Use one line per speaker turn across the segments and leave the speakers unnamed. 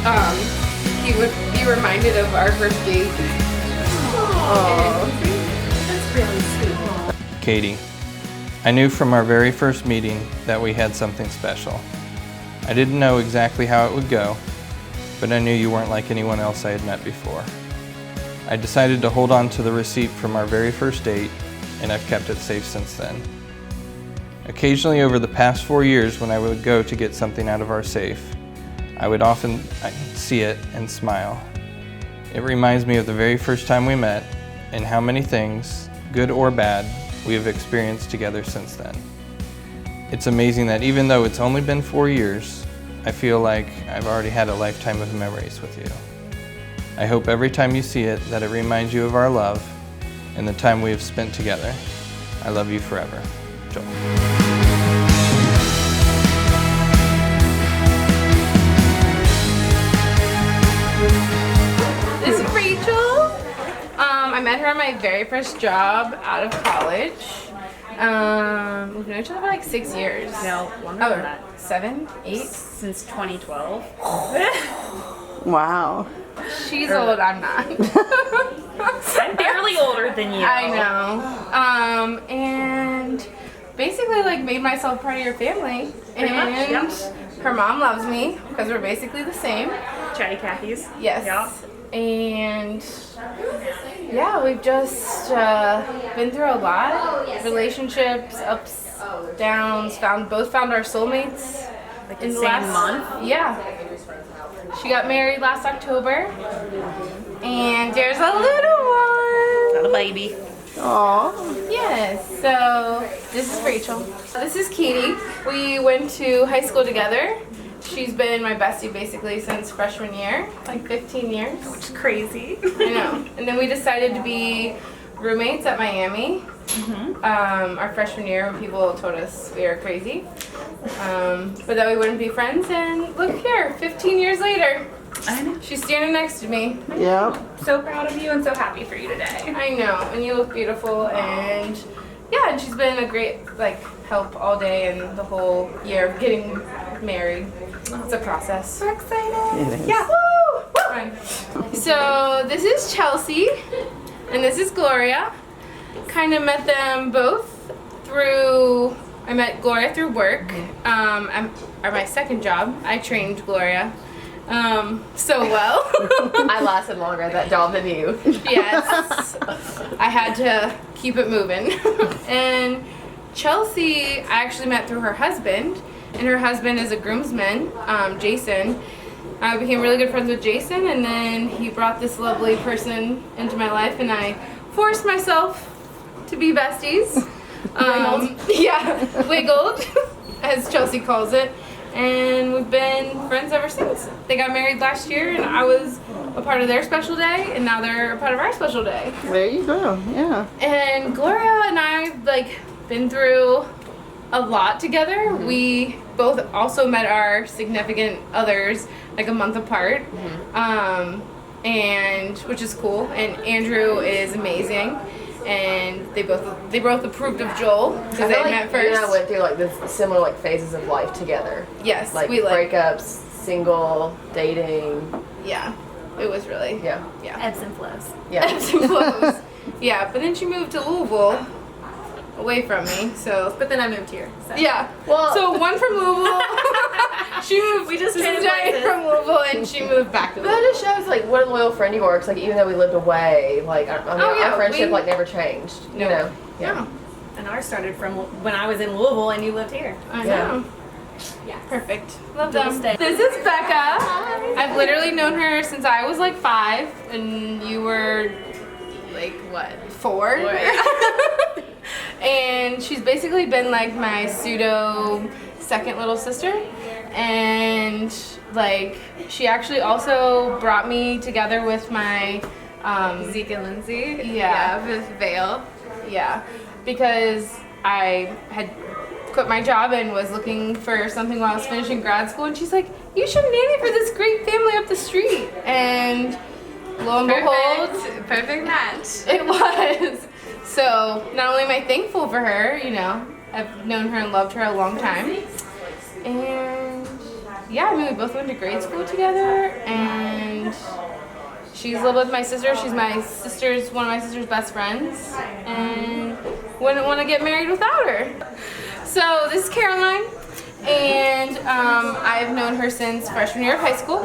he would be reminded of our first date.
Oh, that's really sweet.
Catie, I knew from our very first meeting that we had something special. I didn't know exactly how it would go, but I knew you weren't like anyone else I had met before. I decided to hold on to the receipt from our very first date, and I've kept it safe since then. Occasionally over the past 4 years, when I would go to get something out of our safe, I would often see it and smile. It reminds me of the very first time we met and how many things, good or bad, we have experienced together since then. It's amazing that even though it's only been 4 years, I feel like I've already had a lifetime of memories with you. I hope every time you see it that it reminds you of our love and the time we have spent together. I love you forever. Joel.
This is Rachel. I met her on my very first job out of college. We've known each other for like 6 years.
No, longer than that.
7, 8?
Since 2012.
Wow.
She's old, I'm not.
I'm barely older than you.
I know. And basically like made myself part of your family.
Pretty much,
and
yeah.
her mom loves me because we're basically the same.
Chatty Cathy's.
Yes.
Yeah.
And yeah, we've just been through a lot. Relationships, ups, downs, both found our soulmates.
Like
in
the
the
same
last
month.
Yeah. She got married last October. And there's a little one.
Not a baby.
Aw.
Yes, so this is Rachel. This is Catie. We went to high school together. She's been my bestie basically since freshman year, like 15 years.
Which is crazy.
I know. And then we decided to be roommates at Miami. Our freshman year when people told us we were crazy. But that we wouldn't be friends, and look here, 15 years later.
I know.
She's standing next to me.
Yep.
So proud of you and so happy for you today.
I know, and you look beautiful, and yeah, and she's been a great help all day and the whole year of getting married. It's a process. We're excited.
It is.
Yeah. Woo! Fine. So this is Chelsea, and this is Gloria. Kind of met them both through. I met Gloria through work. Or my second job, I trained Gloria. So well.
I lasted longer at that job than you.
Yes. I had to keep it moving. And Chelsea, I actually met through her husband, and her husband is a groomsman, Jason. I became really good friends with Jason, and then he brought this lovely person into my life, and I forced myself to be besties. Yeah, wiggled, as Chelsea calls it. And we've been friends ever since. They got married last year, and I was a part of their special day, and now they're a part of our special day.
There you go. Yeah.
And Gloria and I been through a lot together. We both also met our significant others like a month apart, and which is cool. And Andrew is amazing. And they both approved of Joel because they met first.
You and I went through this similar phases of life together.
Yes,
we breakups, single, dating.
Yeah, it was really
yeah.
Ebbs and flows.
Yeah.
Ebbs and flows. Yeah, but then she moved to Louisville, away from me. So,
But then I moved here. So.
yeah.
Well,
So one from Louisville. She moved.
We just traded
Cincinnati
places.
from Louisville, and she moved back to
But
Louisville.
that just shows what a loyal friend you are. 'Cause, even though we lived away, our friendship never changed.
No.
You know. Yeah.
No.
And ours started from when I was in Louisville and you lived here.
I
Yeah.
know.
Yeah.
Perfect. Love
Double
them.
stay.
This is Becca. I've literally known her since I was 5, and you were 4. And she's basically been my pseudo second little sister. And she actually also brought me together with my
Zeke and Lindsay.
Yeah.
With Vale.
Yeah, because I had quit my job and was looking for something while I was finishing grad school, and she's like, you should nanny for this great family up the street. And lo and behold,
Perfect match.
it was. So not only am I thankful for her, I've known her and loved her a long time. And yeah, I mean, we both went to grade school together, and she's lived with my sister. She's one of my sister's best friends, and wouldn't want to get married without her. So this is Caroline, and I've known her since freshman year of high school.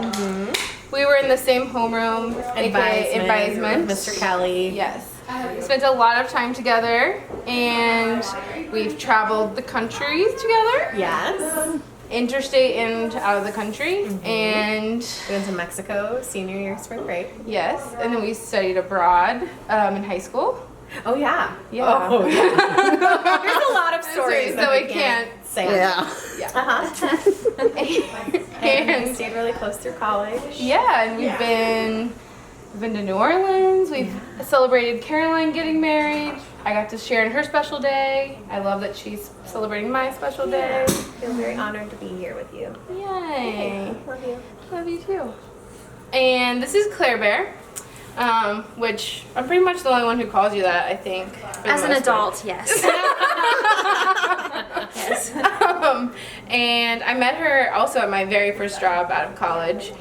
We were in the same homeroom, aka advisement.
Mr. Kelly.
Yes. Spent a lot of time together, and we've traveled the country together.
Yes.
Interstate and out of the country, and
We went to Mexico senior year spring break.
yes, and then we studied abroad in high school.
Oh yeah.
Yeah.
Oh yeah. There's a lot of stories
So
that
we
we
can't
say.
Yeah.
And we stayed really close through college.
Yeah, and we've been to New Orleans. We've celebrated Caroline getting married. I got to share in her special day. I love that she's celebrating my special day.
I feel very honored to be here with you.
Yay!
Love you.
Love you too. And this is Claire Bear, which I'm pretty much the only one who calls you that, I think. for the
As an
most part.
adult, yes. Yes.
And I met her also at my very first job out of college.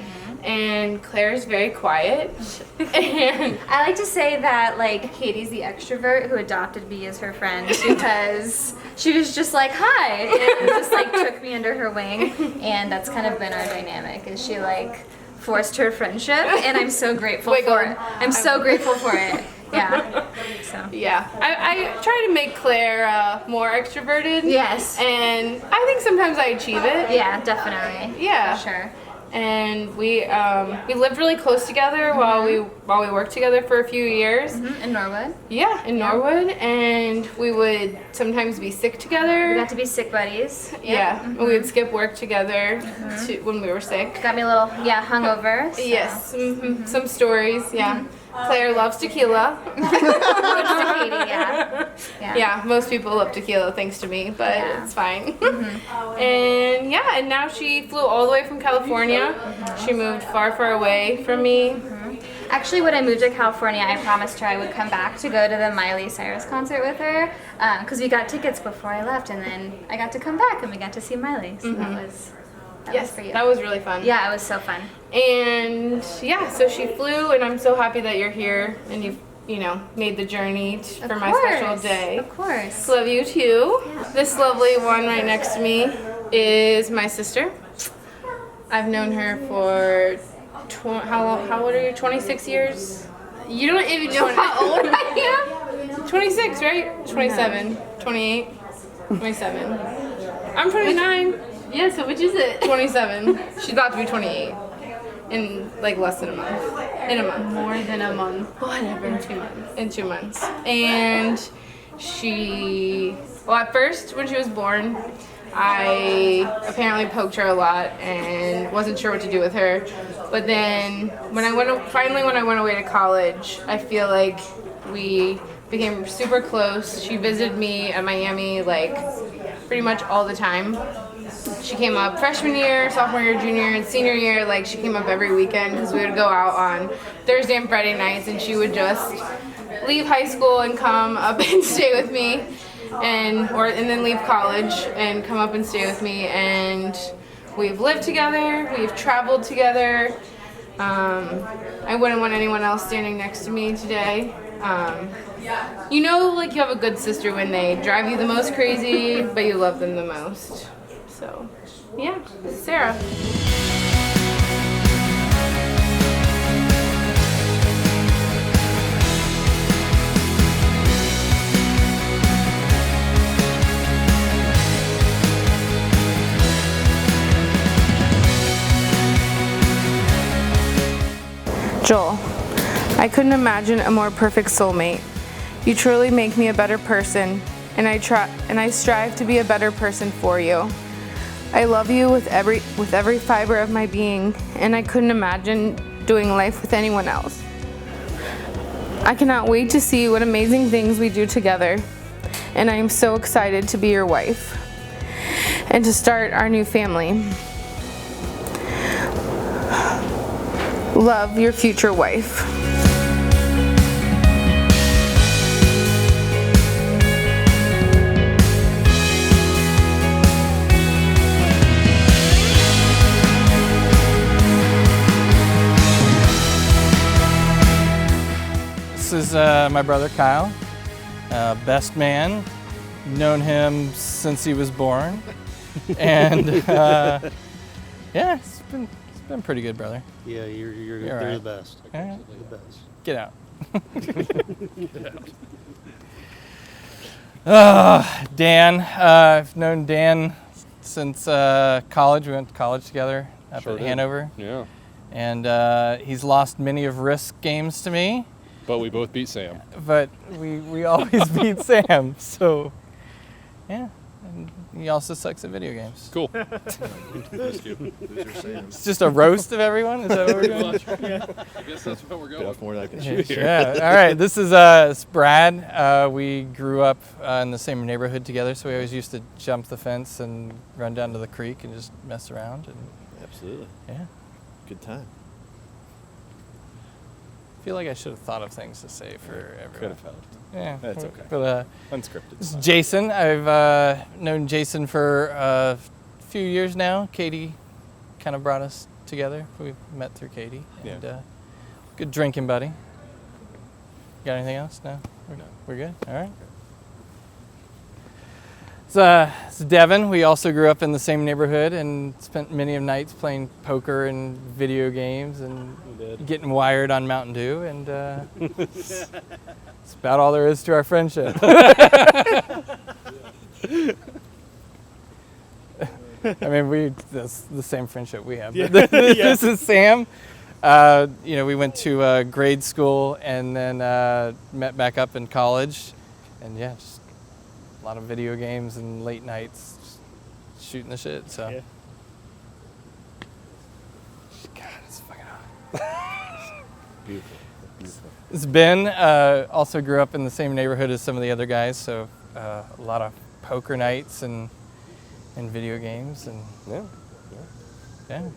And Claire's very quiet. And
I like to say that like Katie's the extrovert who adopted me as her friend because she was just like hi and just like took me under her wing, and that's kind of been our dynamic. Is she like forced her friendship, and I'm so grateful for it. I'm so grateful for it. Yeah. So.
yeah, I try to make Claire more extroverted.
Yes.
And I think sometimes I achieve it.
Yeah, definitely.
Yeah.
For sure.
And we lived really close together while we worked together for a few years.
In Norwood.
Yeah, in Norwood, and we would sometimes be sick together.
We got to be sick buddies.
Yeah, we would skip work together when we were sick.
Got me a little hungover. So.
Yes, some stories. Yeah, Claire loves tequila.
Katie, yeah.
Yeah, most people love tequila thanks to me, but
Yeah.
it's fine. And now she flew all the way from California. She moved far, far away from me.
Actually, when I moved to California, I promised her I would come back to go to the Miley Cyrus concert with her because we got tickets before I left, and then I got to come back and we got to see Miley. So that was for you.
That was really fun.
Yeah, it was so fun.
And yeah, so she flew, and I'm so happy that you're here and you've made the journey for my special day.
Of course.
Love you too. This lovely one right next to me is my sister. I've known her for how old are you? 26 years? You don't even know how old I am? 26, right? 27, 28, 27. I'm 29.
Yeah, so which is it?
27. She's about to be 28 in like less than a month. In a month.
More than a month.
Whatever. In 2 months. And at first when she was born, I apparently poked her a lot and wasn't sure what to do with her. But then when I went away to college, I feel like we became super close. She visited me at Miami like pretty much all the time. She came up freshman year, sophomore year, junior, and senior year. Like she came up every weekend because we would go out on Thursday and Friday nights, and she would just leave high school and come up and stay with me, and then leave college and come up and stay with me. And we've lived together, we've traveled together. I wouldn't want anyone else standing next to me today. Like you have a good sister when they drive you the most crazy, but you love them the most. So, yeah, Sarah. Joel, I couldn't imagine a more perfect soulmate. You truly make me a better person, and I strive to be a better person for you. I love you with every fiber of my being, and I couldn't imagine doing life with anyone else. I cannot wait to see what amazing things we do together, and I am so excited to be your wife and to start our new family. Love, your future wife.
is my brother Kyle, best man. Known him since he was born, and yeah, it's been pretty good, brother.
Yeah, you're
right.
the best.
Yeah.
The best.
Get out. Dan, I've known Dan since college. We went to college together up at Hanover.
Yeah.
And he's lost many of Risk games to me.
But we both beat Sam.
But we always beat Sam, so yeah. And he also sucks at video games.
Cool.
It's just a roast of everyone? Is that what we're doing?
I guess that's what we're going.
Enough more than I can shoot here.
Yeah, all right. This is Brad. We grew up in the same neighborhood together, so we always used to jump the fence and run down to the creek and just mess around. And
Absolutely.
yeah.
Good time.
I feel like I should have thought of things to say for everyone.
Could have helped.
Yeah.
That's okay.
But,
Unscripted.
this is Jason. I've known Jason for a few years now. Catie kind of brought us together. We met through Catie.
Yeah.
And, good drinking buddy. Got anything else? No?
No.
We're good? All right. It's Devin. We also grew up in the same neighborhood and spent many of nights playing poker and video games and getting wired on Mountain Dew. And it's about all there is to our friendship. I mean, that's the same friendship we have.
Yeah.
But this is Sam. We went to grade school and then met back up in college. And yeah, just a lot of video games and late nights just shooting the shit. So,
Yeah.
God, it's fucking hot.
Beautiful. Beautiful.
It's Ben. Also grew up in the same neighborhood as some of the other guys, so a lot of poker nights and video games and
Yeah.
yeah.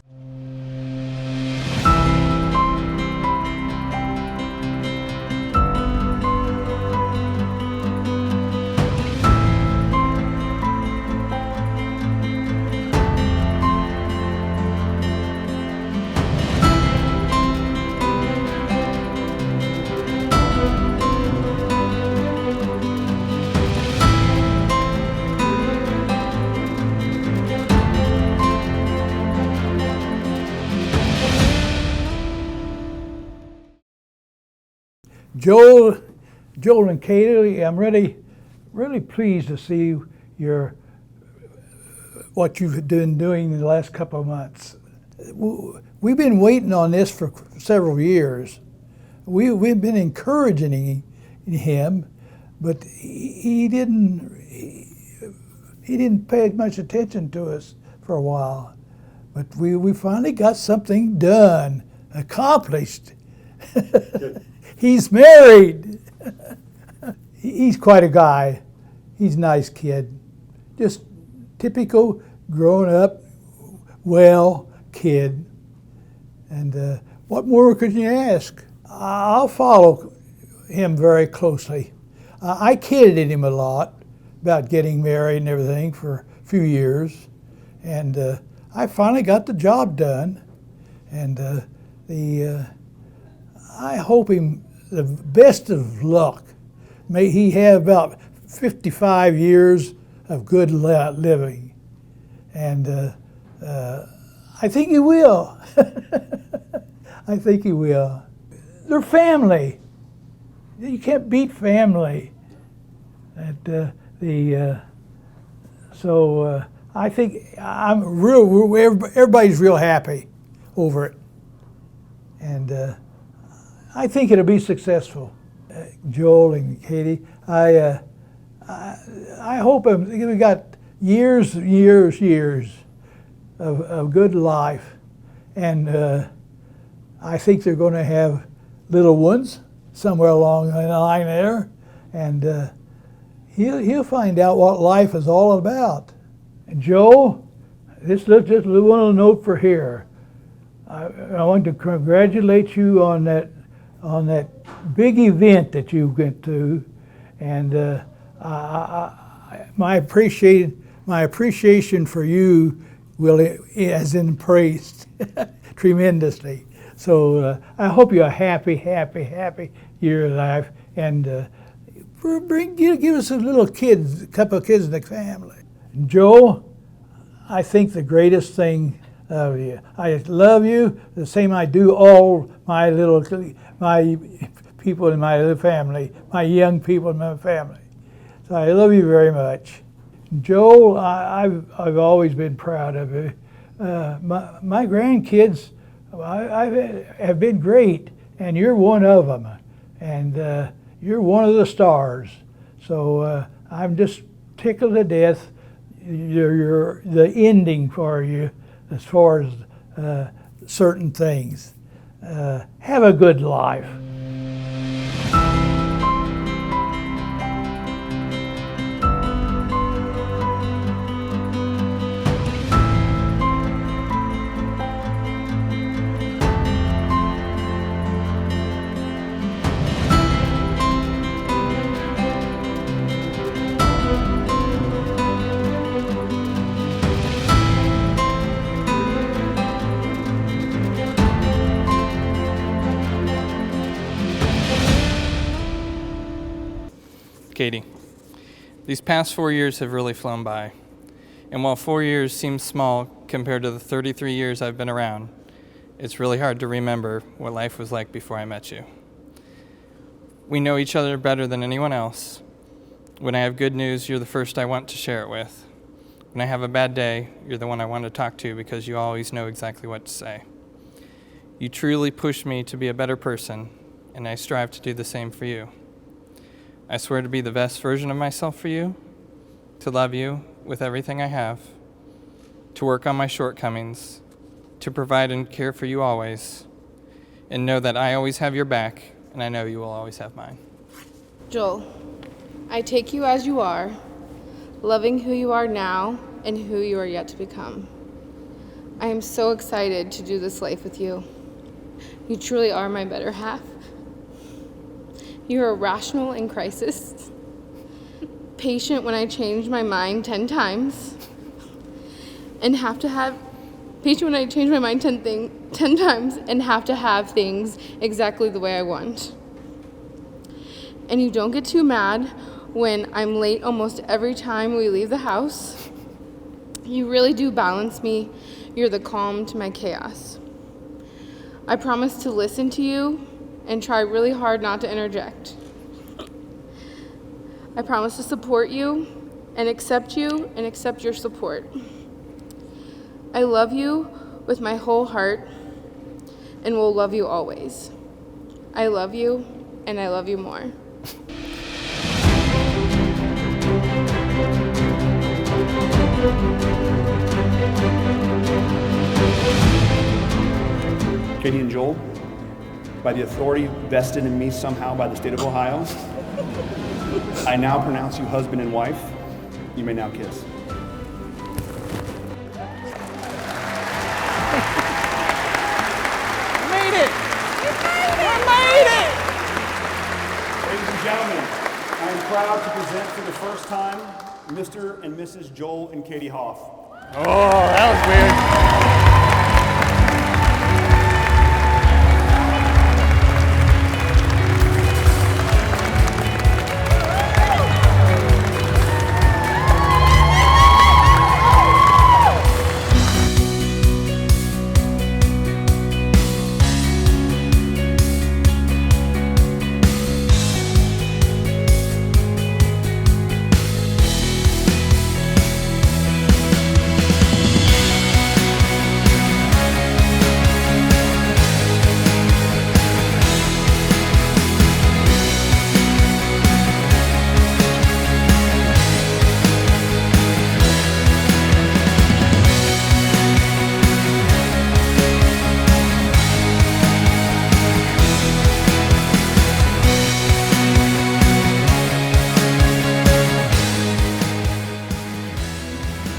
Joel and Catie, I'm really pleased to see what you've been doing in the last couple of months. We've been waiting on this for several years. We've been encouraging him, but he didn't pay much attention to us for a while. But we finally got something done, accomplished. He's married. He's quite a guy. He's a nice kid. Just typical grown-up, well kid. And what more could you ask? I'll follow him very closely. I kidded him a lot about getting married and everything for a few years. And I finally got the job done. And I hope him the best of luck. May he have about 55 years of good living. And I think he will. I think he will. They're family. You can't beat family. So I think everybody's real happy over it. And I think it'll be successful. Joel and Catie, I hope we got years of good life, and I think they're going to have little ones somewhere along the line there, and he'll find out what life is all about. And Joe, just one little note for here. I want to congratulate you on that big event that you went to, and my appreciation for you has increased tremendously. So I hope you're a happy year of life, and give us a couple of kids in the family. Joe, I think the greatest thing of you. I love you the same I do all my people in my little family, my young people in my family. So I love you very much. Joel, I've always been proud of you. My grandkids have been great, and you're one of them, and you're one of the stars. So I'm just tickled to death. The ending for you as far as certain things. Have a good life.
Catie, these past 4 years have really flown by. And while 4 years seems small compared to the 33 years I've been around, it's really hard to remember what life was like before I met you. We know each other better than anyone else. When I have good news, you're the first I want to share it with. When I have a bad day, you're the one I want to talk to because you always know exactly what to say. You truly push me to be a better person, and I strive to do the same for you. I swear to be the best version of myself for you, to love you with everything I have, to work on my shortcomings, to provide and care for you always, and know that I always have your back, and I know you will always have mine.
Joel, I take you as you are, loving who you are now and who you are yet to become. I am so excited to do this life with you. You truly are my better half. You are rational in crisis, patient when I change my mind 10 times, and patient when I change my mind 10 times and have to have things exactly the way I want. And you don't get too mad when I'm late almost every time we leave the house. You really do balance me. You're the calm to my chaos. I promise to listen to you and try really hard not to interject. I promise to support you and accept your support. I love you with my whole heart and will love you always. I love you and I love you more.
Catie and Joel, by the authority vested in me somehow by the state of Ohio, I now pronounce you husband and wife. You may now kiss.
Made it! I made it!
Ladies and gentlemen, I am proud to present for the first time Mr. and Mrs. Joel and Catie Hoff.
Oh, that was weird.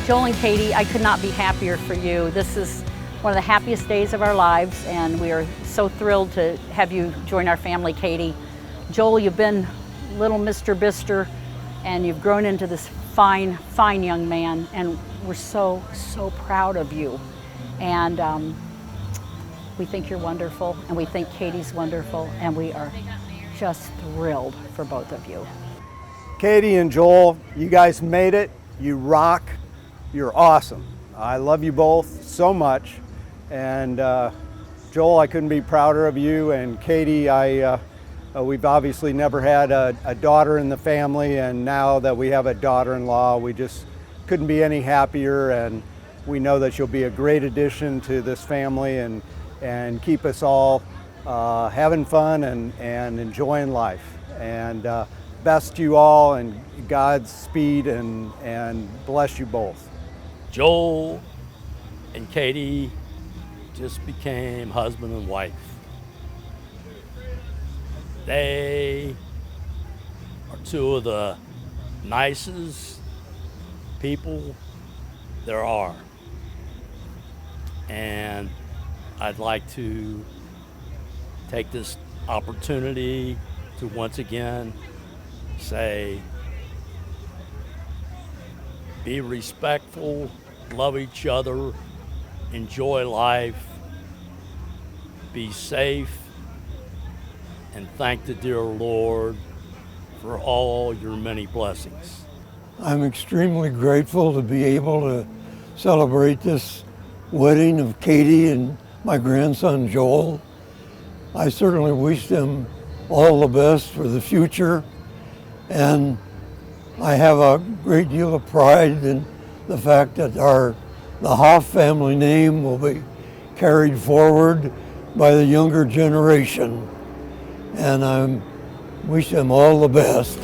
Joel and Catie, I could not be happier for you. This is one of the happiest days of our lives, and we are so thrilled to have you join our family, Catie. Joel, you've been little Mr. Bister, and you've grown into this fine, fine young man, and we're so, so proud of you. And we think you're wonderful, and we think Catie's wonderful, and we are just thrilled for both of you.
Catie and Joel, you guys made it. You rock. You're awesome. I love you both so much. And Joel, I couldn't be prouder of you. And Catie, we've obviously never had a daughter in the family, and now that we have a daughter-in-law, we just couldn't be any happier. And we know that you'll be a great addition to this family and keep us all having fun and enjoying life. And best to you all, and Godspeed, and bless you both.
Joel and Catie just became husband and wife. They are two of the nicest people there are. And I'd like to take this opportunity to once again say, be respectful, love each other, enjoy life, be safe, and thank the dear Lord for all your many blessings.
I'm extremely grateful to be able to celebrate this wedding of Catie and my grandson Joel. I certainly wish them all the best for the future, and I have a great deal of pride in the fact that the Hoff family name will be carried forward by the younger generation, and I wish them all the best.